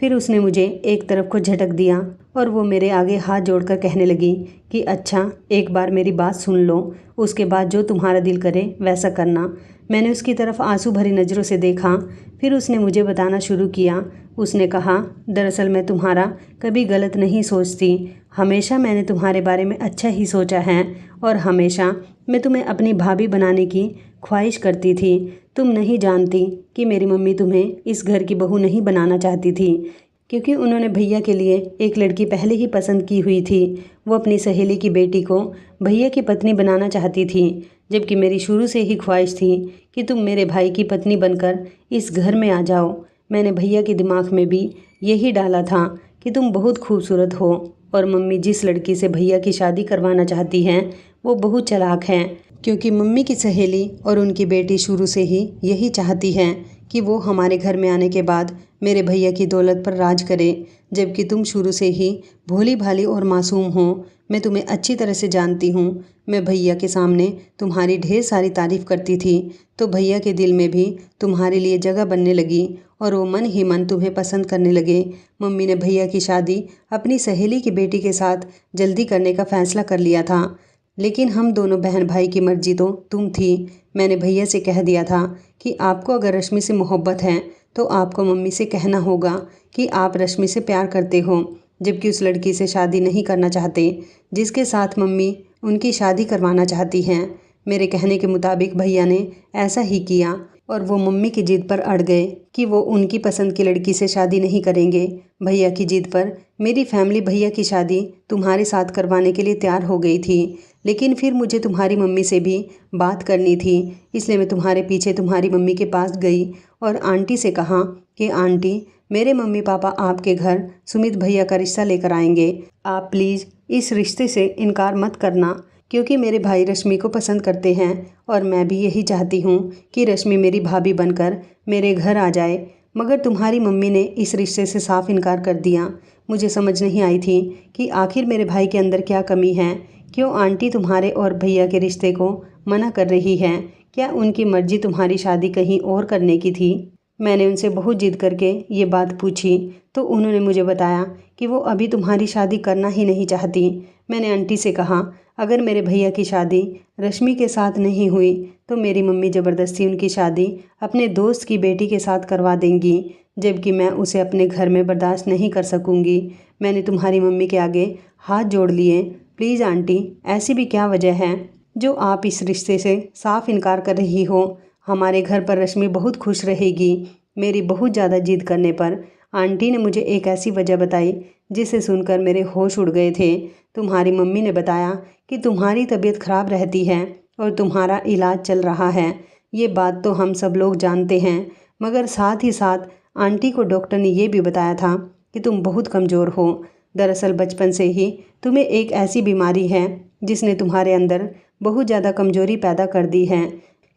फिर उसने मुझे एक तरफ को झटक दिया और वो मेरे आगे हाथ जोड़कर कहने लगी कि अच्छा एक बार मेरी बात सुन लो, उसके बाद जो तुम्हारा दिल करे वैसा करना। मैंने उसकी तरफ आंसू भरी नज़रों से देखा। फिर उसने मुझे बताना शुरू किया। उसने कहा दरअसल मैं तुम्हारा कभी गलत नहीं सोचती, हमेशा मैंने तुम्हारे बारे में अच्छा ही सोचा है और हमेशा मैं तुम्हें अपनी भाभी बनाने की ख्वाहिश करती थी। तुम नहीं जानती कि मेरी मम्मी तुम्हें इस घर की बहू नहीं बनाना चाहती थी, क्योंकि उन्होंने भैया के लिए एक लड़की पहले ही पसंद की हुई थी। वो अपनी सहेली की बेटी को भैया की पत्नी बनाना चाहती थी, जबकि मेरी शुरू से ही ख्वाहिश थी कि तुम मेरे भाई की पत्नी बनकर इस घर में आ जाओ। मैंने भैया के दिमाग में भी यही डाला था कि तुम बहुत खूबसूरत हो और मम्मी जिस लड़की से भैया की शादी करवाना चाहती हैं वो बहुत चालाक हैं, क्योंकि मम्मी की सहेली और उनकी बेटी शुरू से ही यही चाहती हैं कि वो हमारे घर में आने के बाद मेरे भैया की दौलत पर राज करे, जबकि तुम शुरू से ही भोली भाली और मासूम हो। मैं तुम्हें अच्छी तरह से जानती हूँ। मैं भैया के सामने तुम्हारी ढेर सारी तारीफ़ करती थी तो भैया के दिल में भी तुम्हारे लिए जगह बनने लगी और वो मन ही मन तुम्हें पसंद करने लगे। मम्मी ने भैया की शादी अपनी सहेली की बेटी के साथ जल्दी करने का फ़ैसला कर लिया था, लेकिन हम दोनों बहन भाई की मर्जी तो तुम थी। मैंने भैया से कह दिया था कि आपको अगर रश्मि से मोहब्बत है तो आपको मम्मी से कहना होगा कि आप रश्मि से प्यार करते हो, जबकि उस लड़की से शादी नहीं करना चाहते जिसके साथ मम्मी उनकी शादी करवाना चाहती हैं। मेरे कहने के मुताबिक भैया ने ऐसा ही किया और वो मम्मी की जिद पर अड़ गए कि वो उनकी पसंद की लड़की से शादी नहीं करेंगे। भैया की जिद पर मेरी फैमिली भैया की शादी तुम्हारे साथ करवाने के लिए तैयार हो गई थी, लेकिन फिर मुझे तुम्हारी मम्मी से भी बात करनी थी, इसलिए मैं तुम्हारे पीछे तुम्हारी मम्मी के पास गई और आंटी से कहा कि आंटी, मेरे मम्मी पापा आपके घर सुमित भैया का रिश्ता लेकर आएंगे। आप प्लीज़ इस रिश्ते से इनकार मत करना, क्योंकि मेरे भाई रश्मि को पसंद करते हैं और मैं भी यही चाहती हूँ कि रश्मि मेरी भाभी बनकर मेरे घर आ जाए। मगर तुम्हारी मम्मी ने इस रिश्ते से साफ इनकार कर दिया। मुझे समझ नहीं आई थी कि आखिर मेरे भाई के अंदर क्या कमी है। क्यों आंटी तुम्हारे और भैया के रिश्ते को मना कर रही हैं? क्या उनकी मर्जी तुम्हारी शादी कहीं और करने की थी? मैंने उनसे बहुत जिद करके ये बात पूछी तो उन्होंने मुझे बताया कि वो अभी तुम्हारी शादी करना ही नहीं चाहती। मैंने आंटी से कहा, अगर मेरे भैया की शादी रश्मि के साथ नहीं हुई तो मेरी मम्मी ज़बरदस्ती उनकी शादी अपने दोस्त की बेटी के साथ करवा देंगी, जबकि मैं उसे अपने घर में बर्दाश्त नहीं कर सकूंगी। मैंने तुम्हारी मम्मी के आगे हाथ जोड़ लिए। प्लीज़ आंटी, ऐसी भी क्या वजह है जो आप इस रिश्ते से साफ इनकार कर रही हो? हमारे घर पर रश्मि बहुत खुश रहेगी। मेरी बहुत ज़्यादा जिद करने पर आंटी ने मुझे एक ऐसी वजह बताई जिसे सुनकर मेरे होश उड़ गए थे। तुम्हारी मम्मी ने बताया कि तुम्हारी तबीयत खराब रहती है और तुम्हारा इलाज चल रहा है। ये बात तो हम सब लोग जानते हैं, मगर साथ ही साथ आंटी को डॉक्टर ने ये भी बताया था कि तुम बहुत कमज़ोर हो। दरअसल बचपन से ही तुम्हें एक ऐसी बीमारी है जिसने तुम्हारे अंदर बहुत ज़्यादा कमज़ोरी पैदा कर दी है,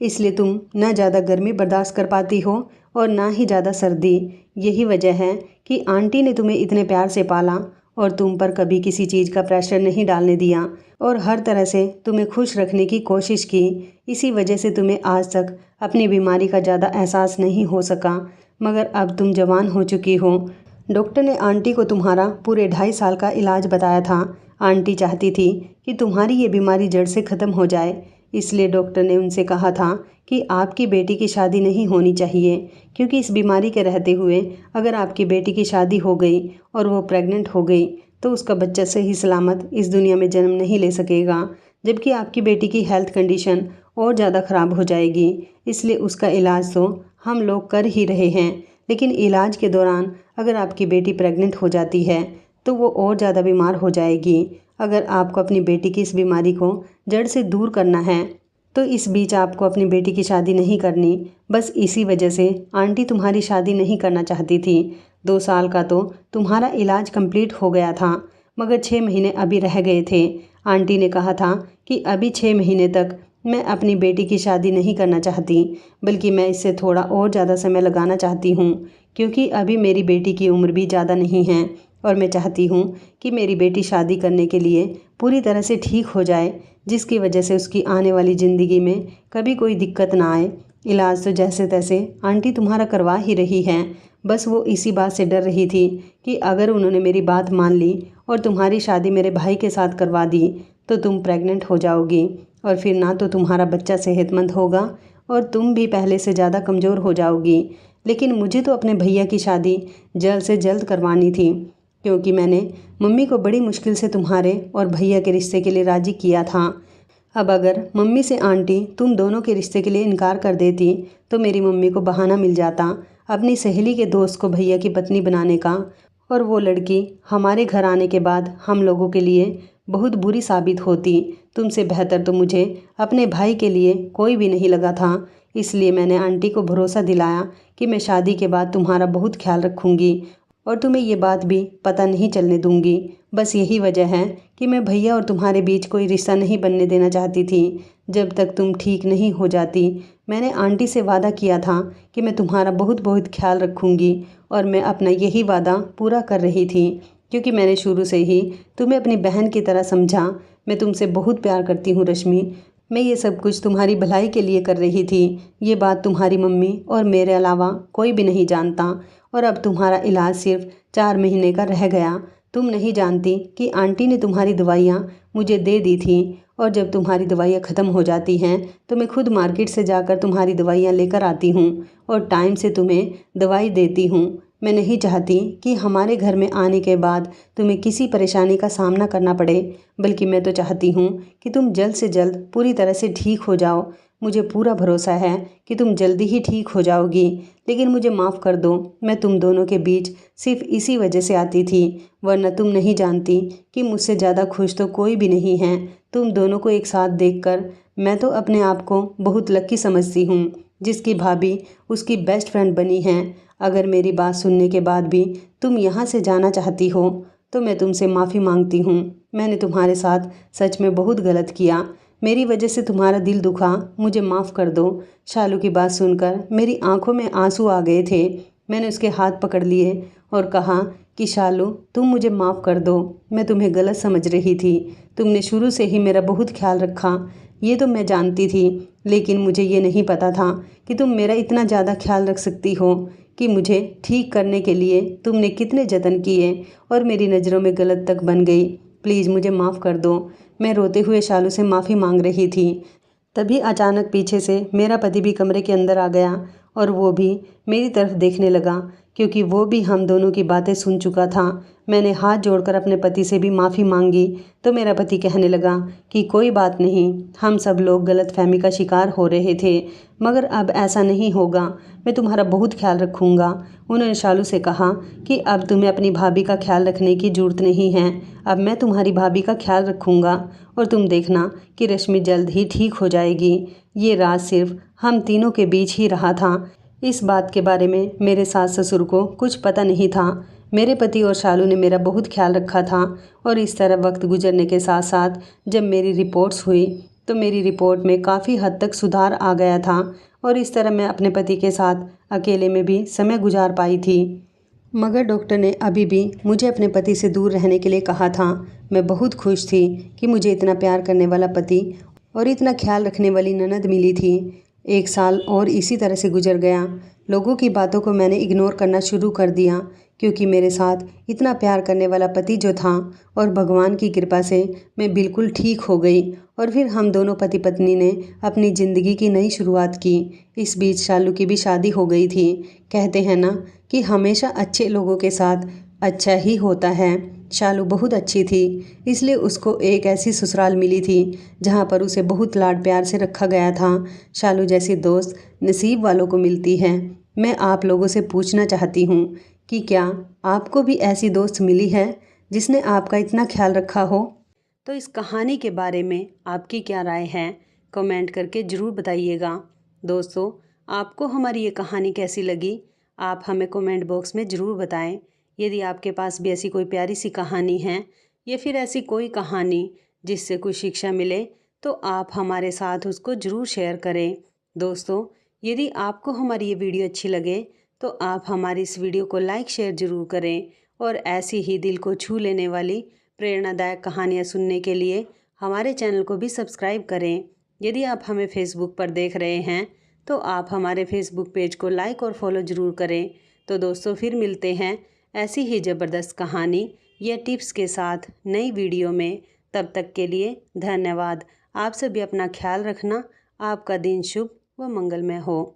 इसलिए तुम ना ज़्यादा गर्मी बर्दाश्त कर पाती हो और ना ही ज़्यादा सर्दी। यही वजह है कि आंटी ने तुम्हें इतने प्यार से पाला और तुम पर कभी किसी चीज़ का प्रेशर नहीं डालने दिया और हर तरह से तुम्हें खुश रखने की कोशिश की। इसी वजह से तुम्हें आज तक अपनी बीमारी का ज़्यादा एहसास नहीं हो सका, मगर अब तुम जवान हो चुकी हो। डॉक्टर ने आंटी को तुम्हारा पूरे 2.5 साल का इलाज बताया था। आंटी चाहती थी कि तुम्हारी ये बीमारी जड़ से ख़त्म हो जाए, इसलिए डॉक्टर ने उनसे कहा था कि आपकी बेटी की शादी नहीं होनी चाहिए, क्योंकि इस बीमारी के रहते हुए अगर आपकी बेटी की शादी हो गई और वो प्रेग्नेंट हो गई तो उसका बच्चा सही सलामत इस दुनिया में जन्म नहीं ले सकेगा, जबकि आपकी बेटी की हेल्थ कंडीशन और ज़्यादा ख़राब हो जाएगी। इसलिए उसका इलाज तो हम लोग कर ही रहे हैं, लेकिन इलाज के दौरान अगर आपकी बेटी प्रेग्नेंट हो जाती है तो वो और ज़्यादा बीमार हो जाएगी। अगर आपको अपनी बेटी की इस बीमारी को जड़ से दूर करना है तो इस बीच आपको अपनी बेटी की शादी नहीं करनी। बस इसी वजह से आंटी तुम्हारी शादी नहीं करना चाहती थी। 2 साल का तो तुम्हारा इलाज कंप्लीट हो गया था, मगर 6 महीने अभी रह गए थे। आंटी ने कहा था कि अभी 6 महीने तक मैं अपनी बेटी की शादी नहीं करना चाहती, बल्कि मैं इससे थोड़ा और ज़्यादा समय लगाना चाहती हूँ, क्योंकि अभी मेरी बेटी की उम्र भी ज़्यादा नहीं है और मैं चाहती हूँ कि मेरी बेटी शादी करने के लिए पूरी तरह से ठीक हो जाए, जिसकी वजह से उसकी आने वाली ज़िंदगी में कभी कोई दिक्कत ना आए। इलाज तो जैसे तैसे आंटी तुम्हारा करवा ही रही हैं, बस वो इसी बात से डर रही थी कि अगर उन्होंने मेरी बात मान ली और तुम्हारी शादी मेरे भाई के साथ करवा दी तो तुम प्रेग्नेंट हो जाओगी और फिर ना तो तुम्हारा बच्चा सेहतमंद होगा और तुम भी पहले से ज़्यादा कमज़ोर हो जाओगी। लेकिन मुझे तो अपने भैया की शादी जल्द से जल्द करवानी थी, क्योंकि मैंने मम्मी को बड़ी मुश्किल से तुम्हारे और भैया के रिश्ते के लिए राज़ी किया था। अब अगर मम्मी से आंटी तुम दोनों के रिश्ते के लिए इनकार कर देती तो मेरी मम्मी को बहाना मिल जाता अपनी सहेली के दोस्त को भैया की पत्नी बनाने का, और वो लड़की हमारे घर आने के बाद हम लोगों के लिए बहुत बुरी साबित होती। तुमसे बेहतर तो मुझे अपने भाई के लिए कोई भी नहीं लगा था, इसलिए मैंने आंटी को भरोसा दिलाया कि मैं शादी के बाद तुम्हारा बहुत ख्याल रखूँगी और तुम्हें ये बात भी पता नहीं चलने दूंगी। बस यही वजह है कि मैं भैया और तुम्हारे बीच कोई रिश्ता नहीं बनने देना चाहती थी। जब तक तुम ठीक नहीं हो जाती, मैंने आंटी से वादा किया था कि मैं तुम्हारा बहुत बहुत ख्याल रखूँगी, और मैं अपना यही वादा पूरा कर रही थी, क्योंकि मैंने शुरू से ही तुम्हें अपनी बहन की तरह समझा। मैं तुमसे बहुत प्यार करती हूँ रश्मि। मैं ये सब कुछ तुम्हारी भलाई के लिए कर रही थी। ये बात तुम्हारी मम्मी और मेरे अलावा कोई भी नहीं जानता। और अब तुम्हारा इलाज सिर्फ 4 महीने का रह गया। तुम नहीं जानती कि आंटी ने तुम्हारी दवाइयाँ मुझे दे दी थी, और जब तुम्हारी दवाइयाँ ख़त्म हो जाती हैं तो मैं खुद मार्केट से जाकर तुम्हारी दवाइयाँ लेकर आती हूँ और टाइम से तुम्हें दवाई देती हूँ। मैं नहीं चाहती कि हमारे घर में आने के बाद तुम्हें किसी परेशानी का सामना करना पड़े, बल्कि मैं तो चाहती हूँ कि तुम जल्द से जल्द पूरी तरह से ठीक हो जाओ। मुझे पूरा भरोसा है कि तुम जल्दी ही ठीक हो जाओगी। लेकिन मुझे माफ़ कर दो, मैं तुम दोनों के बीच सिर्फ इसी वजह से आती थी, वरना तुम नहीं जानती कि मुझसे ज़्यादा खुश तो कोई भी नहीं है। तुम दोनों को एक साथ देखकर मैं तो अपने आप को बहुत लकी समझती हूँ, जिसकी भाभी उसकी बेस्ट फ्रेंड बनी है। अगर मेरी बात सुनने के बाद भी तुम यहाँ से जाना चाहती हो तो मैं तुमसे माफ़ी मांगती हूँ। मैंने तुम्हारे साथ सच में बहुत गलत किया। मेरी वजह से तुम्हारा दिल दुखा, मुझे माफ़ कर दो। शालू की बात सुनकर मेरी आंखों में आंसू आ गए थे। मैंने उसके हाथ पकड़ लिए और कहा कि शालू, तुम मुझे माफ़ कर दो। मैं तुम्हें गलत समझ रही थी। तुमने शुरू से ही मेरा बहुत ख्याल रखा, ये तो मैं जानती थी, लेकिन मुझे ये नहीं पता था कि तुम मेरा इतना ज़्यादा ख्याल रख सकती हो, कि मुझे ठीक करने के लिए तुमने कितने जतन किए और मेरी नज़रों में गलत तक बन गई। प्लीज़ मुझे माफ़ कर दो। मैं रोते हुए शालू से माफ़ी मांग रही थी। तभी अचानक पीछे से मेरा पति भी कमरे के अंदर आ गया और वो भी मेरी तरफ देखने लगा, क्योंकि वो भी हम दोनों की बातें सुन चुका था। मैंने हाथ जोड़कर अपने पति से भी माफ़ी मांगी तो मेरा पति कहने लगा कि कोई बात नहीं, हम सब लोग गलतफहमी का शिकार हो रहे थे, मगर अब ऐसा नहीं होगा। मैं तुम्हारा बहुत ख्याल रखूँगा। उन्होंने शालू से कहा कि अब तुम्हें अपनी भाभी का ख्याल रखने की ज़रूरत नहीं है, अब मैं तुम्हारी भाभी का ख्याल रखूँगा और तुम देखना कि रश्मि जल्द ही ठीक हो जाएगी। ये राज सिर्फ हम तीनों के बीच ही रहा था। इस बात के बारे में मेरे सास ससुर को कुछ पता नहीं था। मेरे पति और शालू ने मेरा बहुत ख्याल रखा था, और इस तरह वक्त गुजरने के साथ साथ जब मेरी रिपोर्ट्स हुई तो मेरी रिपोर्ट में काफ़ी हद तक सुधार आ गया था, और इस तरह मैं अपने पति के साथ अकेले में भी समय गुजार पाई थी। मगर डॉक्टर ने अभी भी मुझे अपने पति से दूर रहने के लिए कहा था। मैं बहुत खुश थी कि मुझे इतना प्यार करने वाला पति और इतना ख्याल रखने वाली ननद मिली थी। 1 साल और इसी तरह से गुजर गया। लोगों की बातों को मैंने इग्नोर करना शुरू कर दिया, क्योंकि मेरे साथ इतना प्यार करने वाला पति जो था, और भगवान की कृपा से मैं बिल्कुल ठीक हो गई। और फिर हम दोनों पति पत्नी ने अपनी ज़िंदगी की नई शुरुआत की। इस बीच शालू की भी शादी हो गई थी। कहते हैं ना कि हमेशा अच्छे लोगों के साथ अच्छा ही होता है। शालू बहुत अच्छी थी, इसलिए उसको एक ऐसी ससुराल मिली थी जहाँ पर उसे बहुत लाड प्यार से रखा गया था। शालू जैसी दोस्त नसीब वालों को मिलती है। मैं आप लोगों से पूछना चाहती हूँ कि क्या आपको भी ऐसी दोस्त मिली है जिसने आपका इतना ख्याल रखा हो? तो इस कहानी के बारे में आपकी क्या राय है, कमेंट करके ज़रूर बताइएगा। दोस्तों, आपको हमारी ये कहानी कैसी लगी, आप हमें कमेंट बॉक्स में ज़रूर बताएं। यदि आपके पास भी ऐसी कोई प्यारी सी कहानी है, या फिर ऐसी कोई कहानी जिससे कुछ शिक्षा मिले, तो आप हमारे साथ उसको ज़रूर शेयर करें। दोस्तों, यदि आपको हमारी ये वीडियो अच्छी लगे तो आप हमारी इस वीडियो को लाइक शेयर ज़रूर करें, और ऐसी ही दिल को छू लेने वाली प्रेरणादायक कहानियाँ सुनने के लिए हमारे चैनल को भी सब्सक्राइब करें। यदि आप हमें फेसबुक पर देख रहे हैं तो आप हमारे फेसबुक पेज को लाइक और फॉलो ज़रूर करें। तो दोस्तों, फिर मिलते हैं ऐसी ही ज़बरदस्त कहानी या टिप्स के साथ नई वीडियो में। तब तक के लिए धन्यवाद। आप सभी अपना ख्याल रखना। आपका दिन शुभ व मंगलमय हो।